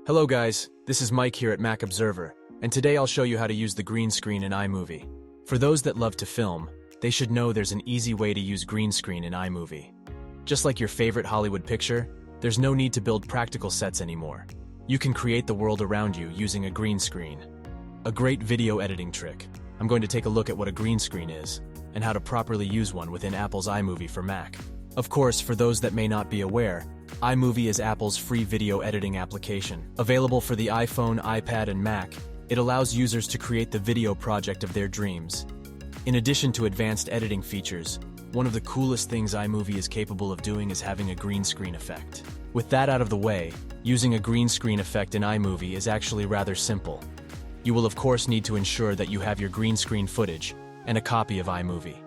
Hello guys, this is Mike here at Mac Observer, and today I'll show you how to use the green screen in iMovie. For those that love to film, they should know there's an easy way to use green screen in iMovie. Just like your favorite Hollywood picture, there's no need to build practical sets anymore. You can create the world around you using a green screen. A great video editing trick. I'm going to take a look at what a green screen is, and how to properly use one within Apple's iMovie for Mac. Of course, for those that may not be aware, iMovie is Apple's free video editing application. Available for the iPhone, iPad, and Mac, it allows users to create the video project of their dreams. In addition to advanced editing features, one of the coolest things iMovie is capable of doing is having a green screen effect. With that out of the way, using a green screen effect in iMovie is actually rather simple. You will of course need to ensure that you have your green screen footage and a copy of iMovie.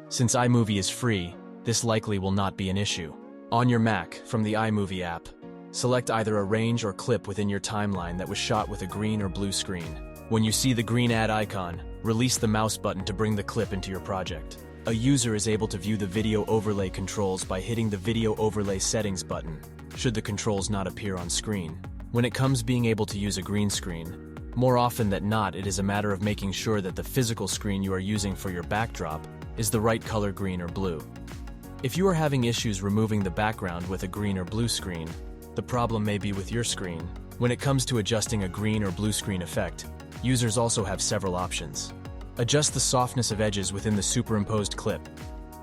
Since iMovie is free, this likely will not be an issue. On your Mac, from the iMovie app, select either a range or clip within your timeline that was shot with a green or blue screen. When you see the green add icon, release the mouse button to bring the clip into your project. A user is able to view the video overlay controls by hitting the video overlay settings button, should the controls not appear on screen. When it comes being able to use a green screen, more often than not it is a matter of making sure that the physical screen you are using for your backdrop is the right color, green or blue. If you are having issues removing the background with a green or blue screen, the problem may be with your screen. When it comes to adjusting a green or blue screen effect, users also have several options. Adjust the softness of edges within the superimposed clip.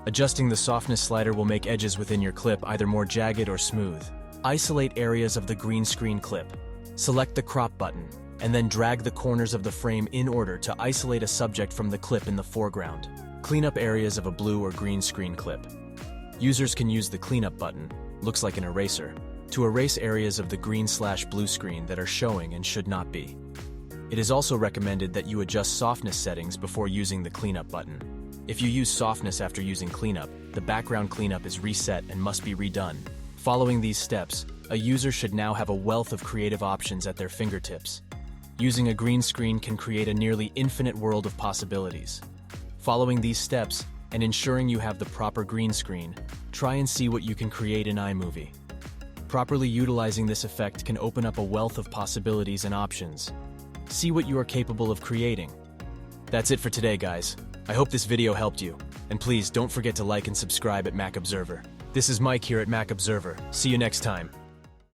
Adjusting the softness slider will make edges within your clip either more jagged or smooth. Isolate areas of the green screen clip. Select the crop button, and then drag the corners of the frame in order to isolate a subject from the clip in the foreground. Clean up areas of a blue or green screen clip. Users can use the cleanup button, looks like an eraser, to erase areas of the green/blue screen that are showing and should not be. It is also recommended that you adjust softness settings before using the cleanup button. If you use softness after using cleanup, the background cleanup is reset and must be redone. Following these steps, a user should now have a wealth of creative options at their fingertips. Using a green screen can create a nearly infinite world of possibilities. Following these steps, and ensuring you have the proper green screen, try and see what you can create in iMovie. Properly utilizing this effect can open up a wealth of possibilities and options. See what you are capable of creating. That's it for today, guys. I hope this video helped you, and please don't forget to like and subscribe at Mac Observer. This is Mike here at Mac Observer. See you next time.